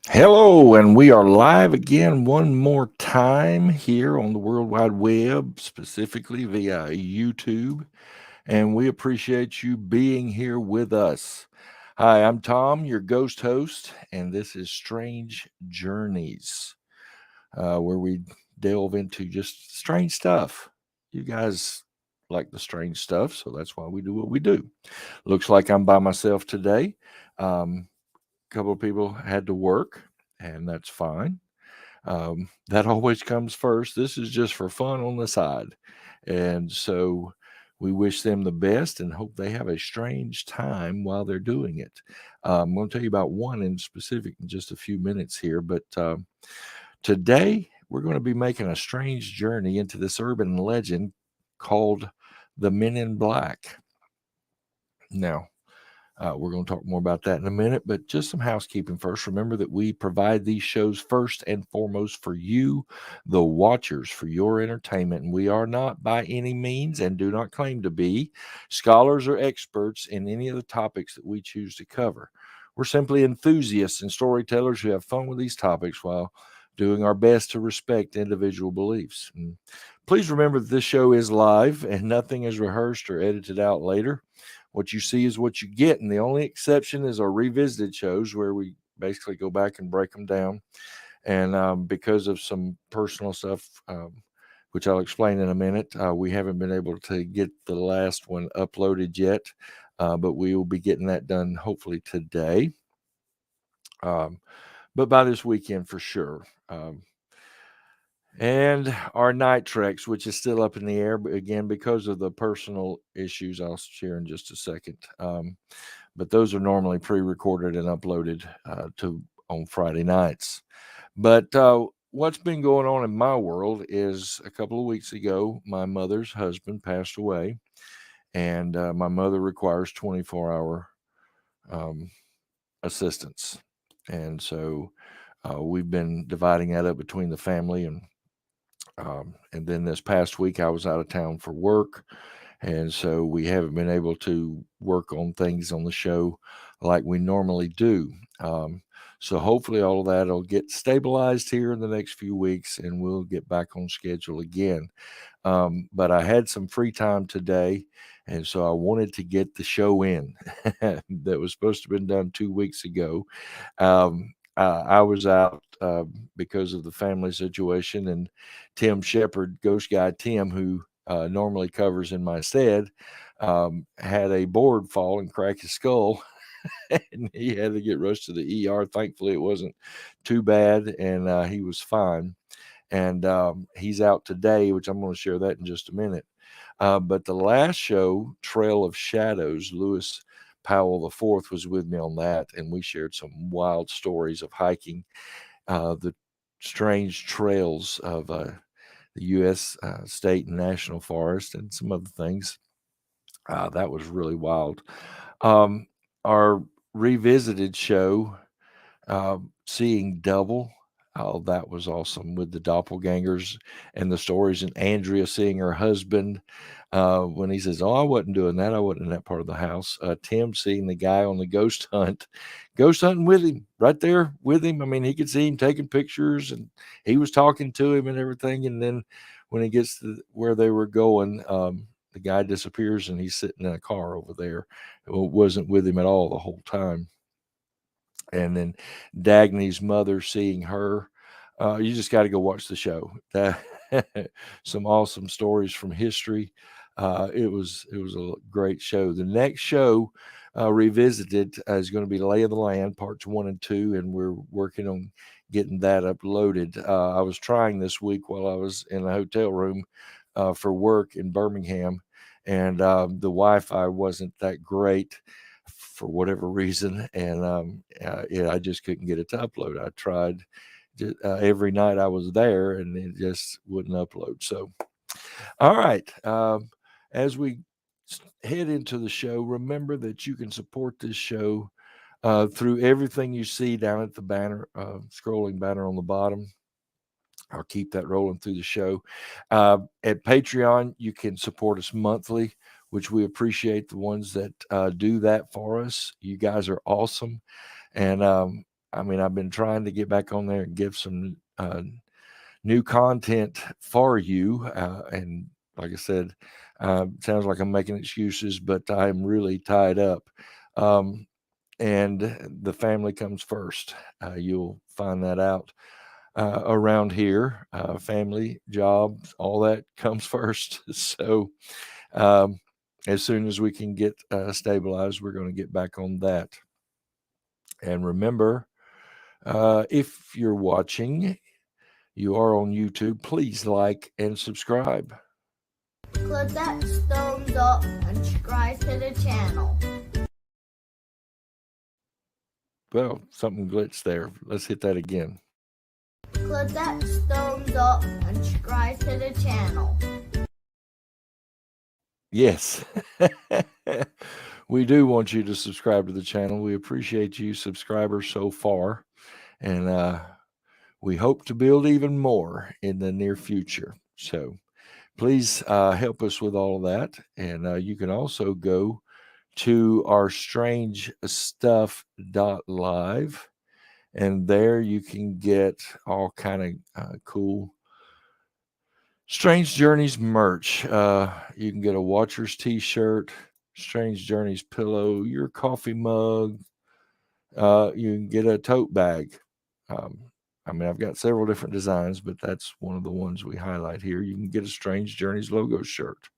Hello, and we are live again one more time here on the World Wide Web, specifically via YouTube. And we appreciate you being here with us. Hi, I'm Tom, your ghost host, and this is Strange Journeys, where we delve into just strange stuff. You guys like the strange stuff, so that's why we do what we do. Looks like I'm by myself today. A couple of people had to work, and that's fine. That always comes first. This is just for fun on the side. And so we wish them the best and hope they have a strange time while they're doing it. I'm going to tell you about one in specific in just a few minutes here. But today we're going to be making a strange journey into this urban legend called the Men in Black. Now, we're going to talk more about that in a minute, but just some housekeeping first. Remember that we provide these shows first and foremost for you, the watchers, for your entertainment. And we are not by any means and do not claim to be scholars or experts in any of the topics that we choose to cover. We're simply enthusiasts and storytellers who have fun with these topics while doing our best to respect individual beliefs. And please remember that this show is live and nothing is rehearsed or edited out later. What you see is what you get, and the only exception is our revisited shows where we basically go back and break them down. And because of some personal stuff, which I'll explain in a minute, we haven't been able to get the last one uploaded yet, but we will be getting that done hopefully today. Um, but by this weekend for sure. And our night treks, which is still up in the air, but again, because of the personal issues I'll share in just a second. But those are normally pre-recorded and uploaded to on Friday nights. But what's been going on in my world is a couple of weeks ago, my mother's husband passed away, and my mother requires 24-hour um, assistance, and so we've been dividing that up between the family and then this past week, I was out of town for work. And so we haven't been able to work on things on the show like we normally do. So hopefully, all of that will get stabilized here in the next few weeks and we'll get back on schedule again. But I had some free time today. And so I wanted to get the show in that was supposed to have been done 2 weeks ago. I was out because of the family situation, and Tim Shepard, Ghost Guy Tim, who normally covers in my stead, had a board fall and crack his skull, and he had to get rushed to the ER. Thankfully, it wasn't too bad, and he was fine. And he's out today, which I'm going to share that in just a minute. But the last show, Trail of Shadows, Lewis Powell the Fourth was with me on that, and we shared some wild stories of hiking the strange trails of the U.S. State and national forest and some other things. That was really wild. Um, our revisited show, Seeing Double. Oh, that was awesome with the doppelgangers and the stories, and Andrea seeing her husband when he says, "Oh, I wasn't doing that. I wasn't in that part of the house." Tim seeing the guy on the ghost hunting with him, right there with him. I mean, he could see him taking pictures, and he was talking to him and everything. And then when he gets to where they were going, the guy disappears, and he's sitting in a car over there. It wasn't with him at all the whole time. And then Dagny's mother seeing her. You just got to go watch the show. Some awesome stories from history. It was a great show. The next show revisited is going to be Lay of the Land parts 1 and 2, and we're working on getting that uploaded. I was trying this week while I was in a hotel room for work in Birmingham, and the Wi-Fi wasn't that great for whatever reason, and yeah, I just couldn't get it to upload. I tried every night I was there, and it just wouldn't upload. So, all right, as we head into the show, remember that you can support this show through everything you see down at the banner, scrolling banner on the bottom. I'll keep that rolling through the show. At Patreon, you can support us monthly, which we appreciate the ones that do that for us. You guys are awesome. And I mean, I've been trying to get back on there and give some new content for you. And like I said, sounds like I'm making excuses, but I'm really tied up. And the family comes first. You'll find that out around here. Family, jobs, all that comes first. So as soon as we can get stabilized, we're going to get back on that. And remember, if you're watching, you are on YouTube, please like and subscribe. Click that thumbs up and subscribe to the channel. Well, something glitched there. Let's hit that again. Click that thumbs up and subscribe to the channel. Yes. We do want you to subscribe to the channel. We appreciate you subscribers so far. And we hope to build even more in the near future. So please help us with all of that. And you can also go to our strangestuff.live, and there you can get all kind of cool Strange Journeys merch. You can get a Watchers t-shirt, Strange Journeys pillow, your coffee mug. You can get a tote bag. I mean, I've got several different designs, but that's one of the ones we highlight here. You can get a Strange Journeys logo shirt.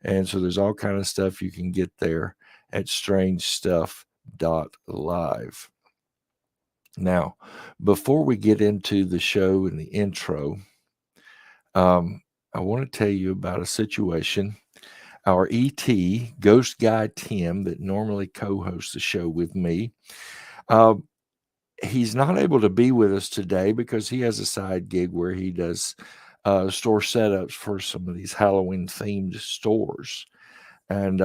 And so there's all kind of stuff you can get there at strangestuff.live. Now, before we get into the show and the intro, I want to tell you about a situation. Our ET, Ghost Guy Tim, that normally co-hosts the show with me, he's not able to be with us today because he has a side gig where he does store setups for some of these Halloween-themed stores. And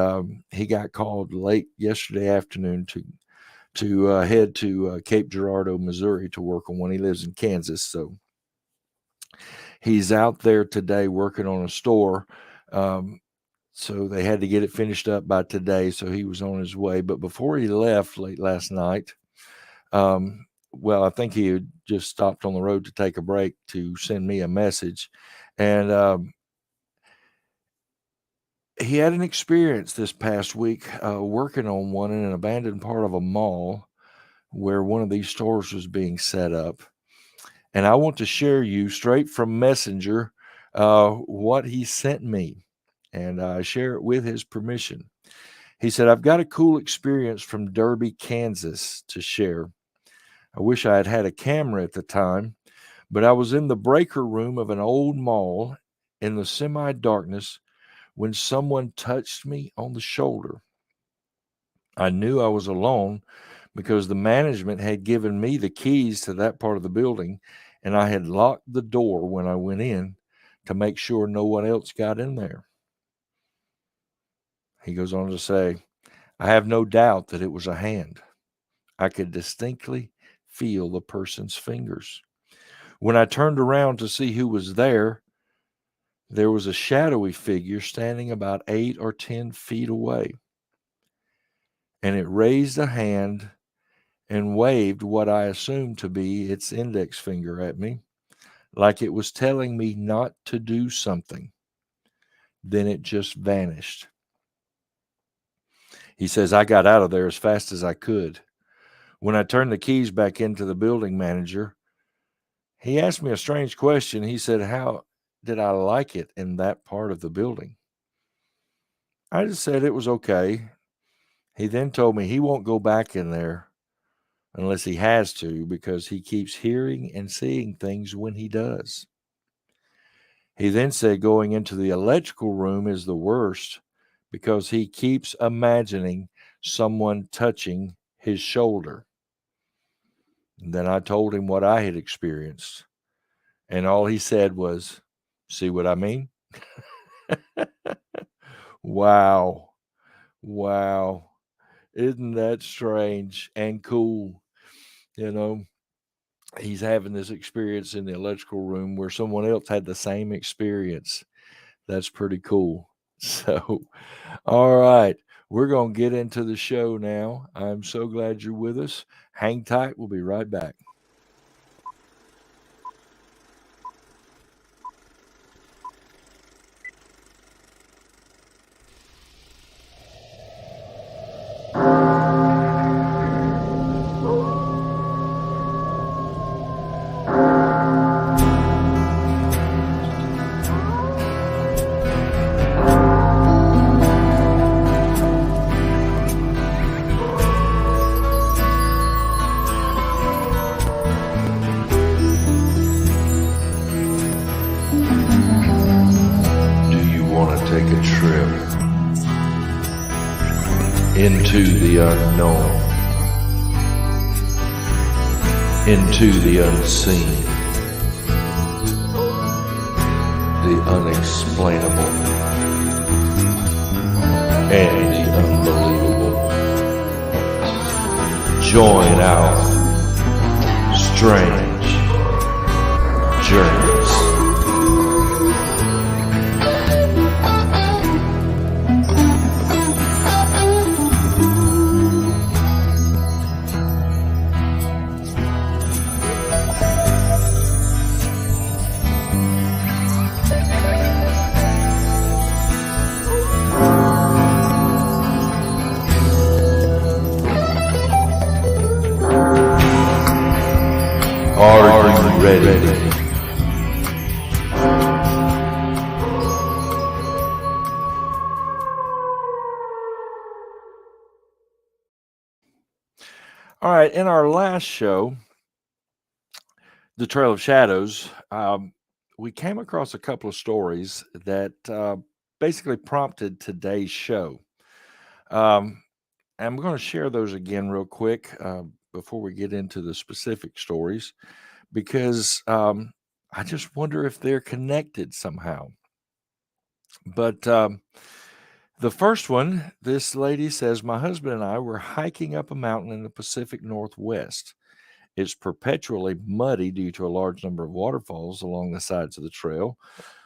he got called late yesterday afternoon to head to Cape Girardeau, Missouri to work on one. He lives in Kansas, so he's out there today working on a store. So they had to get it finished up by today, so he was on his way. But before he left late last night, well, I think he had just stopped on the road to take a break to send me a message. And he had an experience this past week working on one in an abandoned part of a mall where one of these stores was being set up. And I want to share you straight from Messenger what he sent me, and I share it with his permission. He said, I've got a cool experience from Derby, Kansas to share. I wish I had had a camera at the time, but I was in the breaker room of an old mall in the semi-darkness when someone touched me on the shoulder. I knew I was alone because the management had given me the keys to that part of the building, and I had locked the door when I went in to make sure no one else got in there. He goes on to say, I have no doubt that it was a hand. I could distinctly feel the person's fingers. When I turned around to see who was there was a shadowy figure standing about 8 or 10 feet away. And it raised a hand and waved what I assumed to be its index finger at me, like it was telling me not to do something. Then it just vanished. He says, I got out of there as fast as I could. When I turned the keys back into the building manager, he asked me a strange question. He said, how did I like it in that part of the building? I just said it was okay. He then told me he won't go back in there unless he has to because he keeps hearing and seeing things when he does. He then said going into the electrical room is the worst because he keeps imagining someone touching his shoulder. And then I told him what I had experienced. And all he said was, see what I mean? Wow. Wow. Isn't that strange and cool? You know, he's having this experience in the electrical room where someone else had the same experience. That's pretty cool. So, all right. We're going to get into the show now. I'm so glad you're with us. Hang tight. We'll be right back. Into the unknown, into the unseen, the unexplainable, and the unbelievable. Join our strange journeys. Are you ready? All right, in our last show, The Trail of Shadows, we came across a couple of stories that basically prompted today's show. And I'm going to share those again real quick before we get into the specific stories, because I just wonder if they're connected somehow. But the first one, this lady says, my husband and I were hiking up a mountain in the Pacific Northwest. It's perpetually muddy due to a large number of waterfalls along the sides of the trail,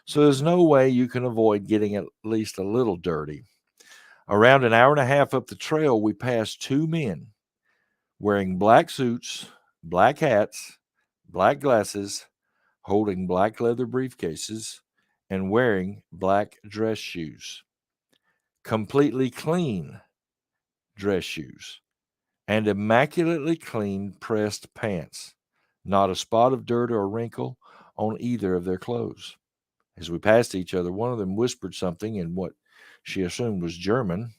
so there's no way you can avoid getting at least a little dirty. Around an hour and a half up the trail, we passed two men wearing black suits, black hats, black glasses, holding black leather briefcases, and wearing black dress shoes. Completely clean dress shoes and immaculately clean pressed pants. Not a spot of dirt or wrinkle on either of their clothes. As we passed each other, one of them whispered something in what she assumed was German.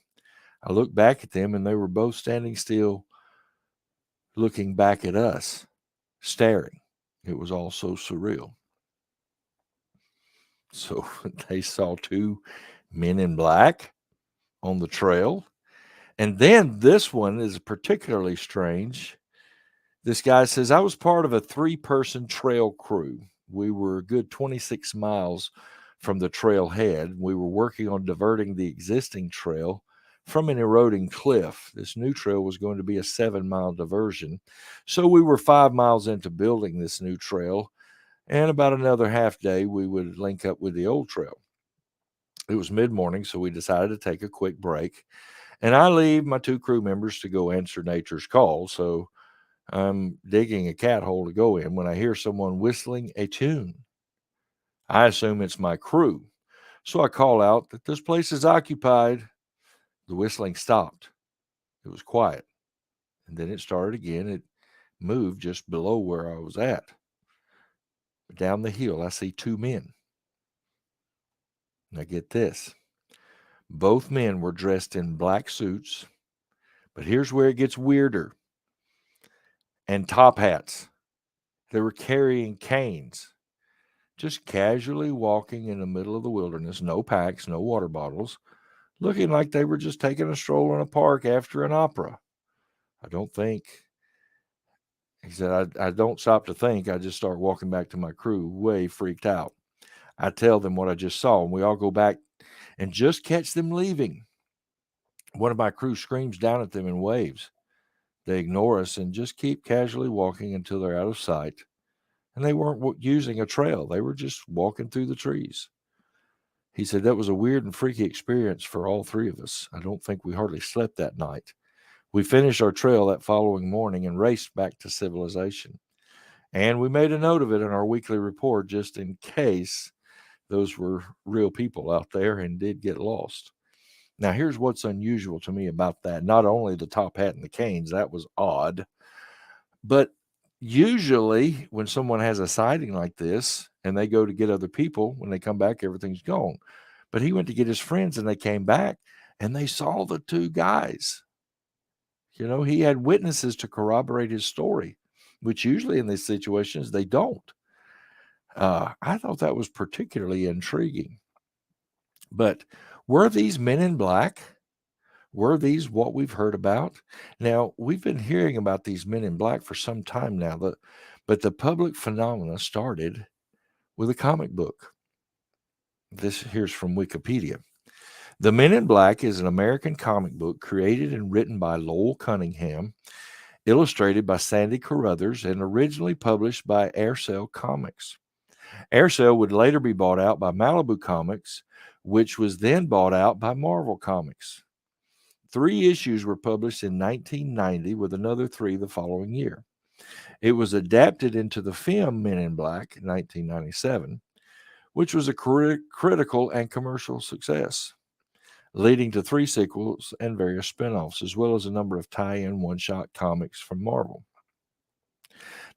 I looked back at them, and they were both standing still, looking back at us, staring. It was all so surreal. So they saw two men in black on the trail. And then this one is particularly strange. This guy says, I was part of a 3-person trail crew. We were a good 26 miles from the trailhead. We were working on diverting the existing trail from an eroding cliff. This new trail was going to be a 7-mile diversion. So we were 5 miles into building this new trail, and about another half day, we would link up with the old trail. It was mid-morning, so we decided to take a quick break. And I leave my 2 crew members to go answer nature's call. So I'm digging a cat hole to go in when I hear someone whistling a tune. I assume it's my crew. So I call out that this place is occupied. The whistling stopped. It was quiet. And then it started again. It moved just below where I was at. Down the hill, I see 2 men. Now get this. Both men were dressed in black suits, but here's where it gets weirder. And top hats. They were carrying canes, just casually walking in the middle of the wilderness, no packs, no water bottles, looking like they were just taking a stroll in a park after an opera. I don't think, he said, I don't stop to think. I just start walking back to my crew, way freaked out. I tell them what I just saw, and we all go back and just catch them leaving. One of my crew screams down at them and waves. They ignore us and just keep casually walking until they're out of sight. And they weren't using a trail. They were just walking through the trees. He said, that was a weird and freaky experience for all three of us. I don't think we hardly slept that night. We finished our trail that following morning and raced back to civilization. And we made a note of it in our weekly report just in case those were real people out there and did get lost. Now, here's what's unusual to me about that. Not only the top hat and the canes, that was odd, but usually when someone has a sighting like this and they go to get other people, when they come back, everything's gone. But he went to get his friends and they came back and they saw the two guys. You know, he had witnesses to corroborate his story, which usually in these situations they don't. I thought that was particularly intriguing. But were these men in black? Were these what we've heard about? Now, we've been hearing about these men in black for some time now, but the public phenomena started with a comic book. This here's from Wikipedia. The Men in Black is an American comic book created and written by Lowell Cunningham, illustrated by Sandy Carruthers, and originally published by Aircel Comics. Aircel would later be bought out by Malibu Comics, which was then bought out by Marvel Comics. 3 issues were published in 1990, with another 3 the following year. It was adapted into the film Men in Black in 1997, which was a critical and commercial success, leading to 3 sequels and various spin-offs, as well as a number of tie-in one-shot comics from Marvel.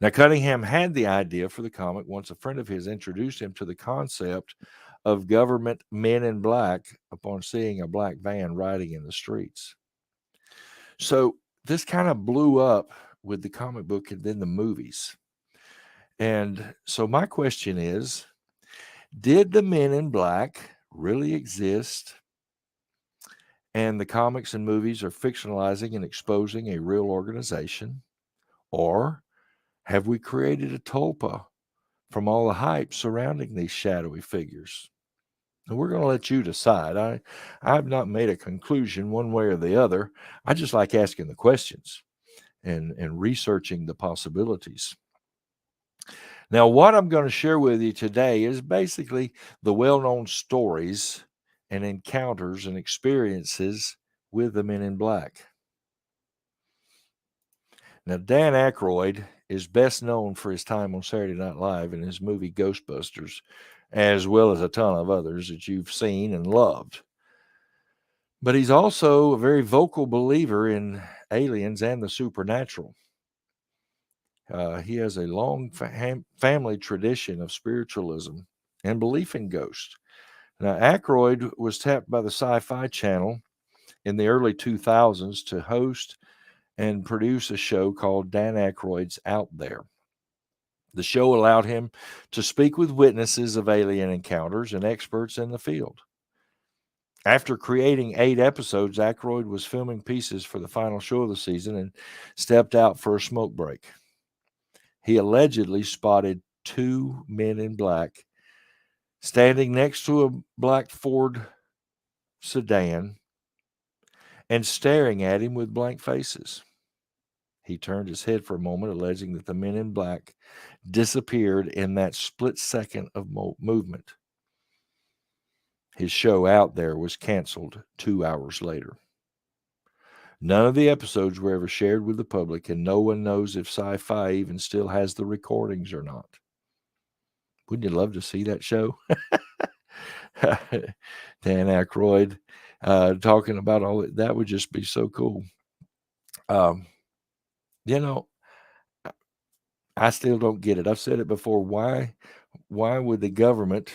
Now, Cunningham had the idea for the comic once a friend of his introduced him to the concept of government men in black upon seeing a black van riding in the streets. So this kind of blew up with the comic book and then the movies. And so my question is, did the men in black really exist? And the comics and movies are fictionalizing and exposing a real organization? Or have we created a tulpa from all the hype surrounding these shadowy figures? And we're going to let you decide. I have not made a conclusion one way or the other. I just like asking the questions and researching the possibilities. Now, what I'm going to share with you today is basically the well-known stories and encounters and experiences with the Men in Black. Now, Dan Aykroyd is best known for his time on Saturday Night Live and his movie Ghostbusters, as well as a ton of others that you've seen and loved. But he's also a very vocal believer in aliens and the supernatural. He has a long family tradition of spiritualism and belief in ghosts. Now, Aykroyd was tapped by the Sci-Fi Channel in the early 2000s to host and produce a show called Dan Aykroyd's Out There. The show allowed him to speak with witnesses of alien encounters and experts in the field. After creating 8 episodes, Aykroyd was filming pieces for the final show of the season and stepped out for a smoke break. He allegedly spotted 2 men in black standing next to a black Ford sedan and staring at him with blank faces. He turned his head for a moment, alleging that the men in black disappeared in that split second of movement. His show Out There was canceled 2 hours later. None of the episodes were ever shared with the public, and no one knows if Sci-Fi even still has the recordings or not. Wouldn't you love to see that show? Dan Aykroyd talking about all that would just be so cool. You know, I still don't get it. I've said it before. Why would the government,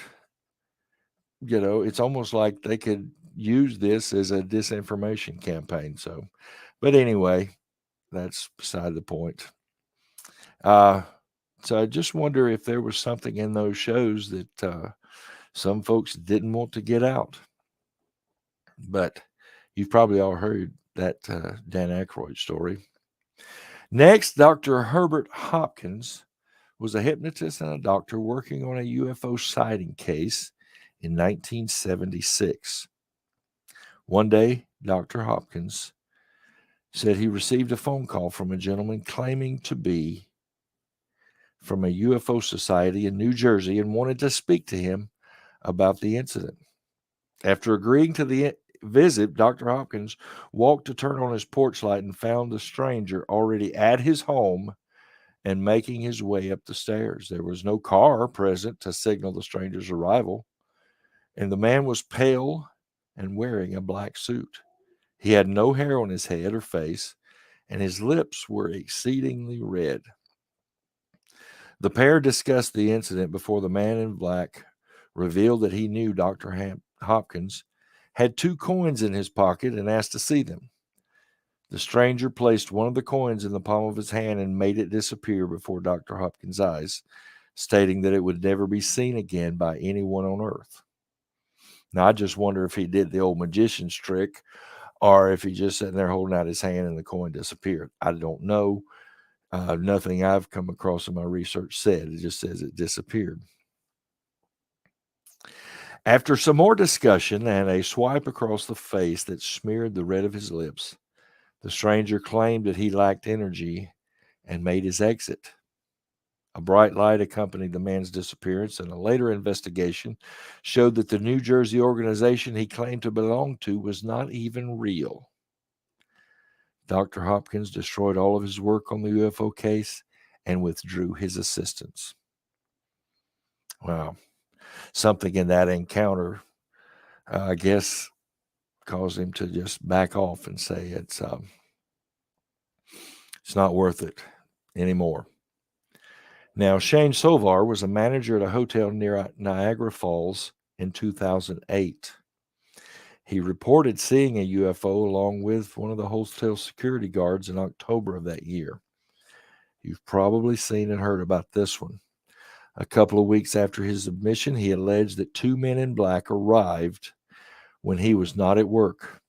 it's almost like they could use this as a disinformation campaign. So, but anyway, that's beside the point. So I just wonder if there was something in those shows that some folks didn't want to get out. But you've probably all heard that Dan Aykroyd story. Next, Dr. Herbert Hopkins was a hypnotist and a doctor working on a UFO sighting case in 1976. One day, Dr. Hopkins said he received a phone call from a gentleman claiming to be from a UFO society in New Jersey and wanted to speak to him about the incident. After agreeing to the visit, Dr. Hopkins walked to turn on his porch light and found the stranger already at his home and making his way up the stairs. There was no car present to signal the stranger's arrival, and the man was pale and wearing a black suit. He had no hair on his head or face, and his lips were exceedingly red. The pair discussed the incident before the man in black revealed that he knew Dr. Hopkins had 2 coins in his pocket and asked to see them. The stranger placed one of the coins in the palm of his hand and made it disappear before Dr. Hopkins' eyes, stating that it would never be seen again by anyone on earth. Now, I just wonder if he did the old magician's trick or if he just sitting there holding out his hand and the coin disappeared. I don't know. Nothing I've come across in my research said. It just says it disappeared. After some more discussion and a swipe across the face that smeared the red of his lips, the stranger claimed that he lacked energy and made his exit. A bright light accompanied the man's disappearance, and a later investigation showed that the New Jersey organization he claimed to belong to was not even real. Dr. Hopkins destroyed all of his work on the UFO case and withdrew his assistance. Wow. Something in that encounter, I guess, caused him to just back off and say it's not worth it anymore. Now, Shane Sovar was a manager at a hotel near Niagara Falls in 2008. He reported seeing a UFO along with one of the hotel security guards in October of that year. You've probably seen and heard about this one. A couple of weeks after his admission, he alleged that 2 men in black arrived when he was not at work.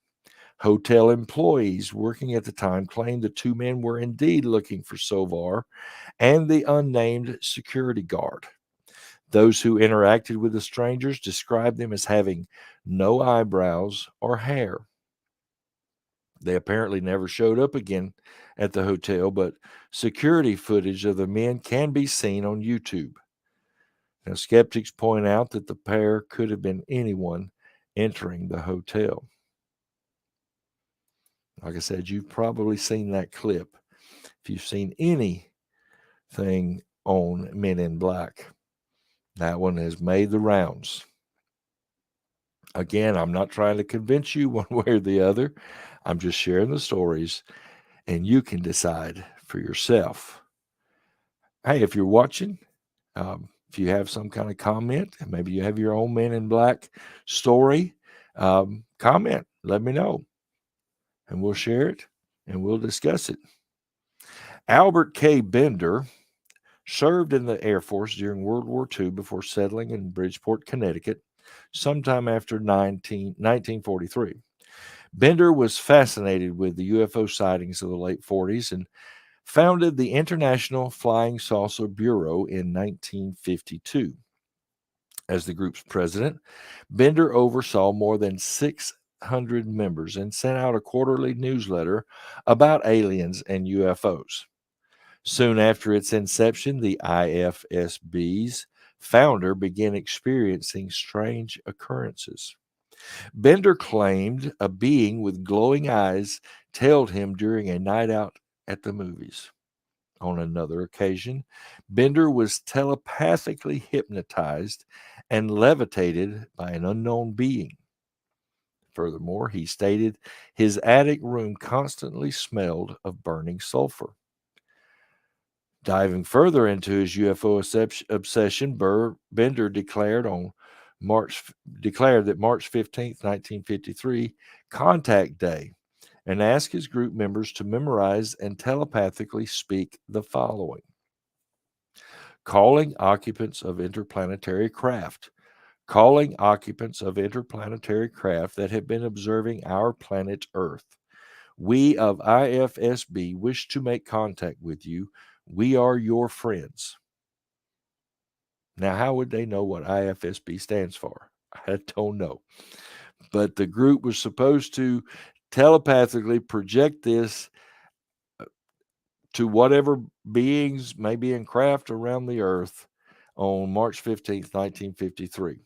Hotel employees working at the time claimed the 2 men were indeed looking for Sovar and the unnamed security guard. Those who interacted with the strangers described them as having no eyebrows or hair. They apparently never showed up again at the hotel, but security footage of the men can be seen on YouTube. Now, skeptics point out that the pair could have been anyone entering the hotel. Like I said, you've probably seen that clip. If you've seen anything on Men in Black, that one has made the rounds. Again, I'm not trying to convince you one way or the other. I'm just sharing the stories, and you can decide for yourself. Hey, if you're watching, if you have some kind of comment, and maybe you have your own Men in Black story, comment. Let me know, and we'll share it, and we'll discuss it. Albert K. Bender served in the Air Force during World War II before settling in Bridgeport, Connecticut, sometime after 1943. Bender was fascinated with the UFO sightings of the late 40s and founded the International Flying Saucer Bureau in 1952. As the group's president, Bender oversaw more than 600 members and sent out a quarterly newsletter about aliens and UFOs. Soon after its inception, the IFSB's founder began experiencing strange occurrences. Bender claimed a being with glowing eyes tailed him during a night out at the movies. On another occasion, Bender was telepathically hypnotized and levitated by an unknown being. Furthermore, he stated his attic room constantly smelled of burning sulfur. Diving further into his UFO obsession, Bender declared that March 15th, 1953, Contact Day, and asked his group members to memorize and telepathically speak the following: calling occupants of interplanetary craft that have been observing our planet Earth. We of IFSB wish to make contact with you. We are your friends. Now, how would they know what IFSB stands for? I don't know. But the group was supposed to telepathically project this to whatever beings may be in craft around the earth on March 15th, 1953.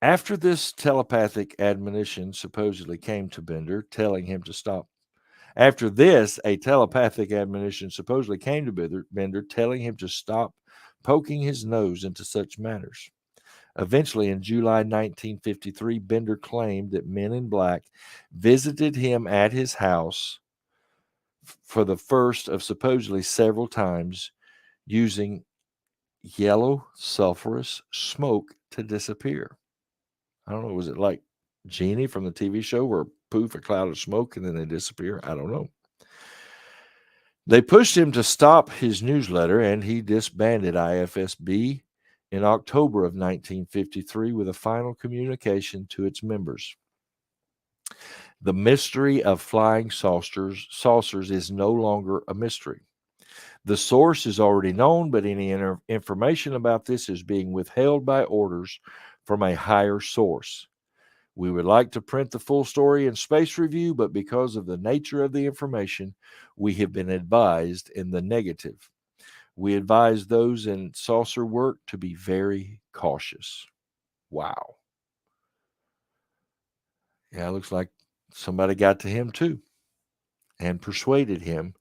After this telepathic admonition supposedly came to Bender, telling him to stop. After this, a telepathic admonition supposedly came to Bender, telling him to stop poking his nose into such matters. Eventually, in July 1953, Bender claimed that men in black visited him at his house for the first of supposedly several times, using yellow sulfurous smoke to disappear. I don't know, was it like Genie from the TV show where poof, a cloud of smoke and then they disappear? I don't know. They pushed him to stop his newsletter, and he disbanded IFSB in October of 1953 with a final communication to its members. The mystery of flying saucers is no longer a mystery. The source is already known, but any information about this is being withheld by orders from a higher source. We would like to print the full story in Space Review, but because of the nature of the information, we have been advised in the negative. We advise those in saucer work to be very cautious. Wow. Yeah, it looks like somebody got to him too and persuaded him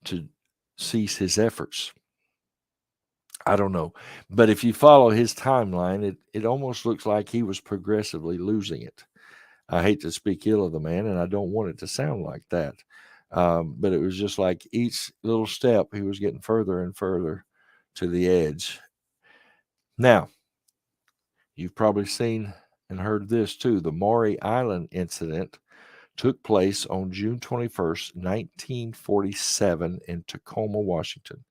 to cease his efforts. I don't know. But if you follow his timeline, it almost looks like he was progressively losing it. I hate to speak ill of the man, and I don't want it to sound like that. But it was just like each little step, he was getting further and further to the edge. Now, you've probably seen and heard this too. The Maury Island incident took place on June 21st, 1947 in Tacoma, Washington.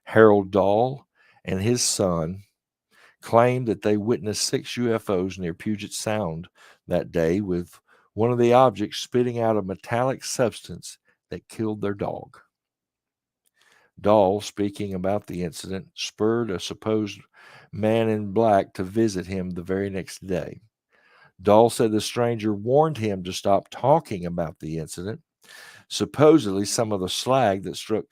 Harold Dahl and his son claimed that they witnessed 6 UFOs near Puget Sound that day, with one of the objects spitting out a metallic substance that killed their dog. Dahl, speaking about the incident, spurred a supposed man in black to visit him the very next day. Dahl said the stranger warned him to stop talking about the incident. Supposedly, some of the slag that struck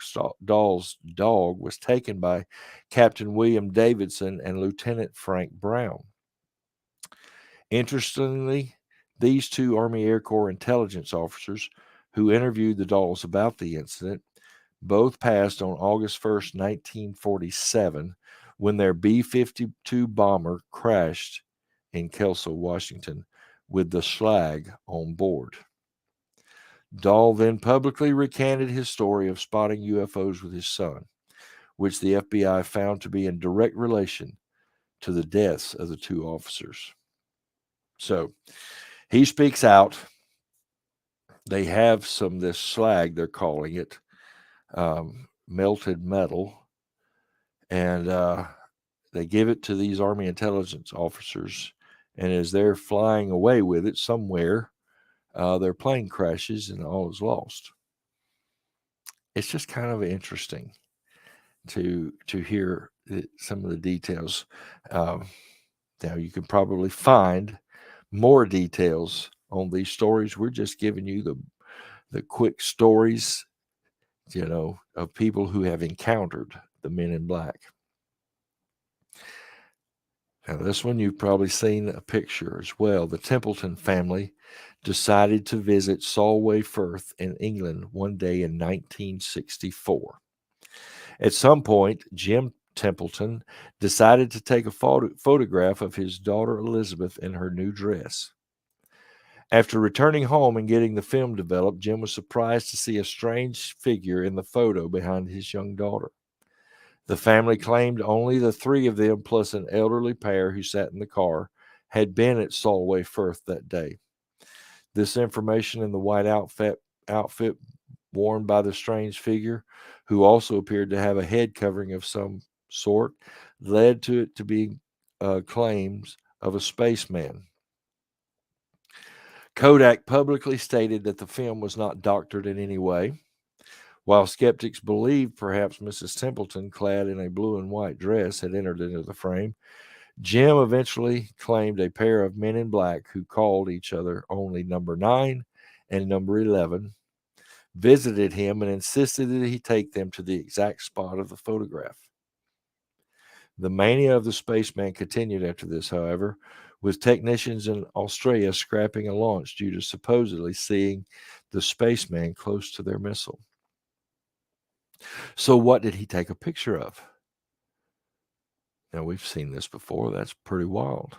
Dahl's dog was taken by Captain William Davidson and Lieutenant Frank Brown. Interestingly, these two Army Air Corps intelligence officers who interviewed the Dahls about the incident both passed on August 1st, 1947, when their B-52 bomber crashed in Kelso, Washington, with the slag on board. Dahl then publicly recanted his story of spotting UFOs with his son, which the FBI found to be in direct relation to the deaths of the two officers. So he speaks out. They have some of this slag, they're calling it, melted metal, and they give it to these Army intelligence officers. And as they're flying away with it somewhere, their plane crashes and all is lost. It's just kind of interesting to hear some of the details. Now you can probably find more details on these stories. We're just giving you the quick stories, of people who have encountered the men in black. Now, this one you've probably seen a picture as well. The Templeton family decided to visit Solway Firth in England one day in 1964. At some point, Jim Templeton decided to take a photograph of his daughter Elizabeth in her new dress. After returning home and getting the film developed, Jim was surprised to see a strange figure in the photo behind his young daughter. The family claimed only the three of them, plus an elderly pair who sat in the car, had been at Solway Firth that day. This information in the white outfit worn by the strange figure, who also appeared to have a head covering of some sort, led to it to be claims of a spaceman. Kodak publicly stated that the film was not doctored in any way. While skeptics believed perhaps Mrs. Templeton, clad in a blue and white dress, had entered into the frame, Jim eventually claimed a pair of men in black who called each other only number 9 and number 11 visited him and insisted that he take them to the exact spot of the photograph. The mania of the spaceman continued after this, however, with technicians in Australia scrapping a launch due to supposedly seeing the spaceman close to their missile. So, what did he take a picture of? Now, we've seen this before. That's pretty wild.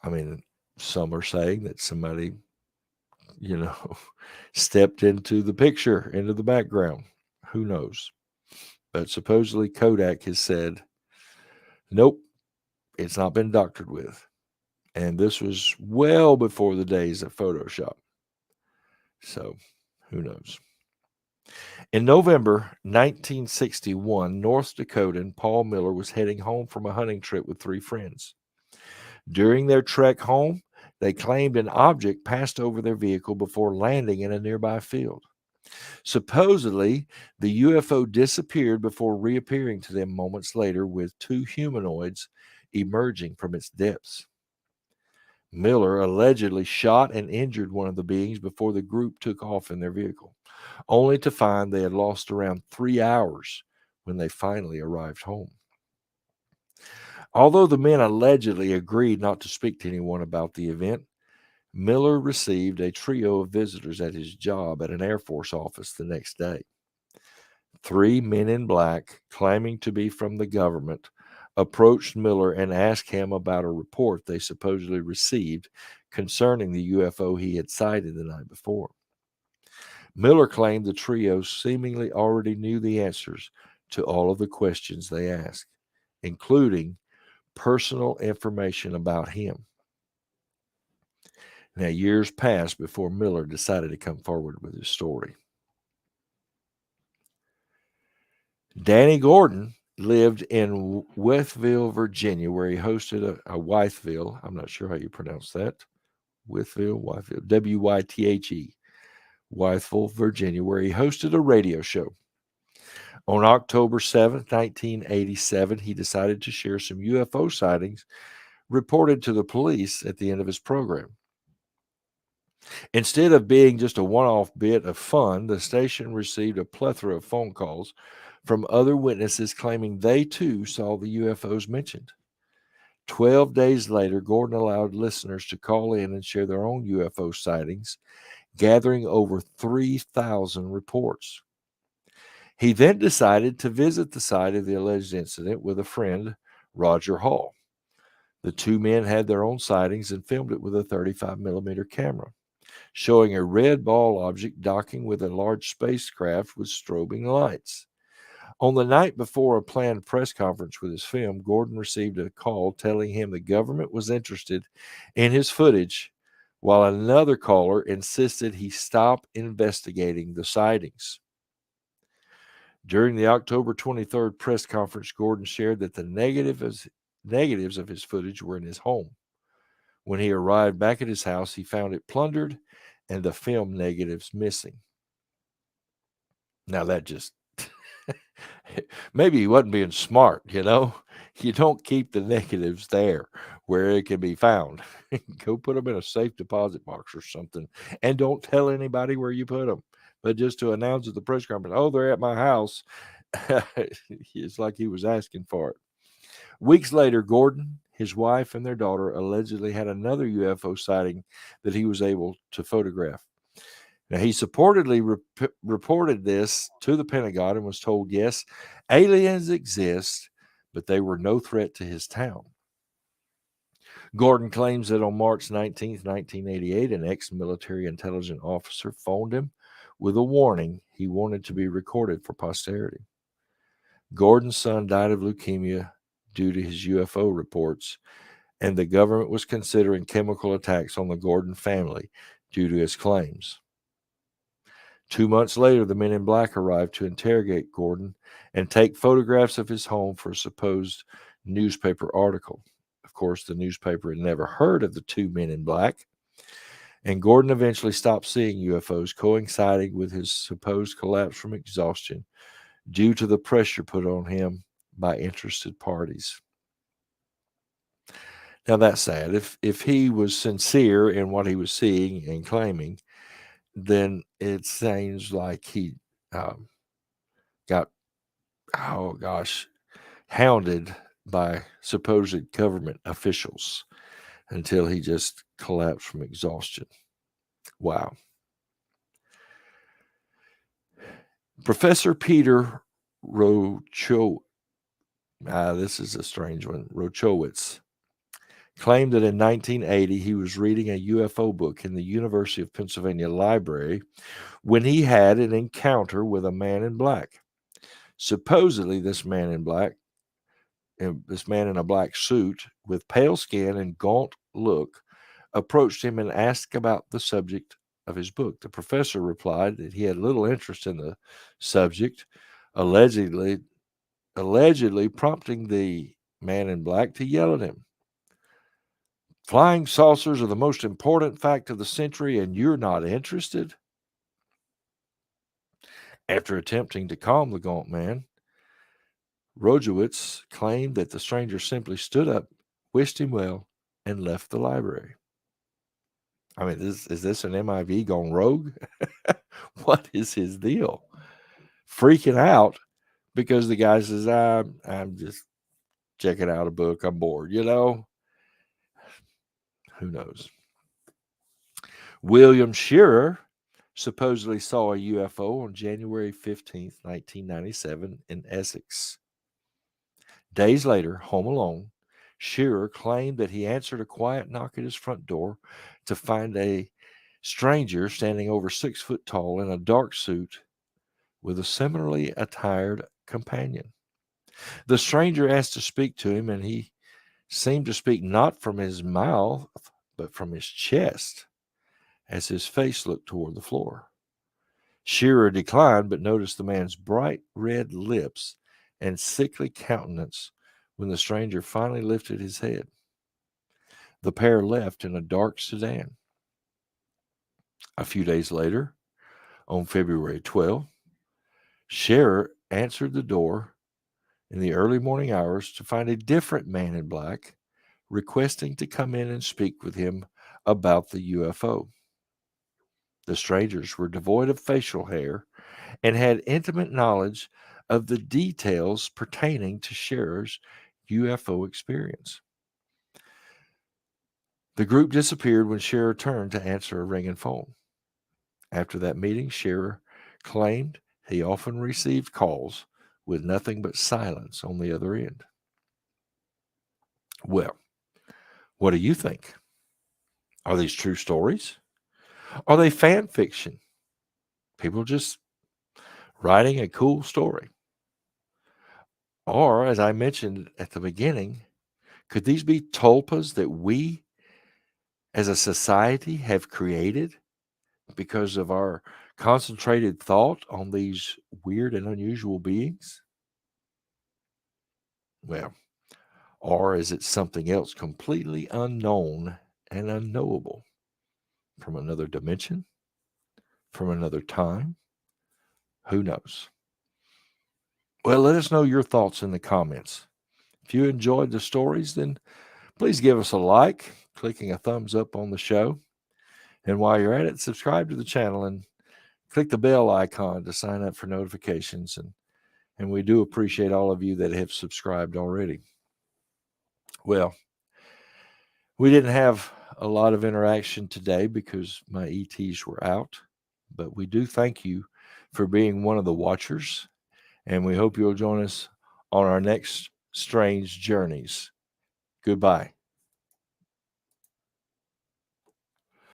I mean, some are saying that somebody, stepped into the picture, into the background. Who knows? But supposedly Kodak has said, nope, it's not been doctored with. And this was well before the days of Photoshop. So, who knows? In November 1961, North Dakotan Paul Miller was heading home from a hunting trip with 3 friends. During their trek home, they claimed an object passed over their vehicle before landing in a nearby field. Supposedly, the UFO disappeared before reappearing to them moments later with 2 humanoids emerging from its depths. Miller allegedly shot and injured one of the beings before the group took off in their vehicle, only to find they had lost around 3 hours when they finally arrived home. Although the men allegedly agreed not to speak to anyone about the event, Miller received a trio of visitors at his job at an Air Force office the next day. 3 men in black, claiming to be from the government, approached Miller and asked him about a report they supposedly received concerning the UFO he had sighted the night before. Miller claimed the trio seemingly already knew the answers to all of the questions they asked, including personal information about him. Now, years passed before Miller decided to come forward with his story. Danny Gordon lived in Wytheville, Virginia, where he hosted a Wytheville. I'm not sure how you pronounce that. Wytheville, W-Y-T-H-E. Wytheville, Virginia, where he hosted a radio show. On October 7th, 1987, he decided to share some UFO sightings reported to the police at the end of his program. Instead of being just a one-off bit of fun, the station received a plethora of phone calls from other witnesses claiming they too saw the UFOs mentioned. 12 days later, Gordon allowed listeners to call in and share their own UFO sightings, gathering over 3,000 reports. He then decided to visit the site of the alleged incident with a friend, Roger Hall. The 2 men had their own sightings and filmed it with a 35mm camera, showing a red ball object docking with a large spacecraft with strobing lights. On the night before a planned press conference with his film, Gordon received a call telling him the government was interested in his footage, while another caller insisted he stop investigating the sightings. During the October 23rd press conference, Gordon shared that the negatives of his footage were in his home. When he arrived back at his house, he found it plundered and the film negatives missing. Now that just maybe he wasn't being smart, You don't keep the negatives there where it can be found. Go put them in a safe deposit box or something, and don't tell anybody where you put them. But just to announce at the press conference, oh, they're at my house. It's like he was asking for it. Weeks later, Gordon, his wife, and their daughter allegedly had another UFO sighting that he was able to photograph. Now, he supportedly reported this to the Pentagon and was told, yes, aliens exist, but they were no threat to his town. Gordon claims that on March 19, 1988, an ex-military intelligence officer phoned him with a warning he wanted to be recorded for posterity. Gordon's son died of leukemia due to his UFO reports, and the government was considering chemical attacks on the Gordon family due to his claims. 2 months later, the men in black arrived to interrogate Gordon and take photographs of his home for a supposed newspaper article. Of course, the newspaper had never heard of the 2 men in black, and Gordon eventually stopped seeing UFOs, coinciding with his supposed collapse from exhaustion due to the pressure put on him by interested parties. Now, that's sad. If he was sincere in what he was seeing and claiming, then it seems like he got, hounded by supposed government officials until he just collapsed from exhaustion. Wow. Professor Peter this is a strange one, Rochowitz, claimed that in 1980 he was reading a UFO book in the University of Pennsylvania library when he had an encounter with a man in black. Supposedly, this man in a black suit with pale skin and gaunt look approached him and asked about the subject of his book. The professor replied that he had little interest in the subject, allegedly prompting the man in black to yell at him. Flying saucers are the most important fact of the century, and you're not interested? After attempting to calm the gaunt man, Rojewitz claimed that the stranger simply stood up, wished him well, and left the library. I mean, is this an MIV gone rogue? What is his deal? Freaking out because the guy says, I'm just checking out a book. I'm bored, Who knows? William Shearer supposedly saw a UFO on January 15th, 1997 in Essex. Days later, home alone, Shearer claimed that he answered a quiet knock at his front door to find a stranger standing over 6 foot tall in a dark suit with a similarly attired companion. The stranger asked to speak to him, and he seemed to speak not from his mouth, but from his chest, as his face looked toward the floor. Shearer declined, but noticed the man's bright red lips and sickly countenance when the stranger finally lifted his head. The pair left in a dark sedan. A few days later, on February 12th, Shearer answered the door in the early morning hours to find a different man in black requesting to come in and speak with him about the UFO. The strangers were devoid of facial hair and had intimate knowledge of the details pertaining to Shearer's UFO experience. The group disappeared when Shearer turned to answer a ringing phone. After that meeting, Shearer claimed he often received calls with nothing but silence on the other end. Well, what do you think? Are these true stories? Are they fan fiction? People just writing a cool story? Or, as I mentioned at the beginning, could these be tulpas that we as a society have created because of our concentrated thought on these weird and unusual beings? Well, or is it something else completely unknown and unknowable from another dimension, from another time? Who knows? Well, let us know your thoughts in the comments. If you enjoyed the stories, then please give us a like, clicking a thumbs up on the show. And while you're at it, subscribe to the channel and click the bell icon to sign up for notifications. And we do appreciate all of you that have subscribed already. Well, we didn't have a lot of interaction today because my ETs were out, but we do thank you for being one of the watchers, and we hope you'll join us on our next strange journeys. Goodbye.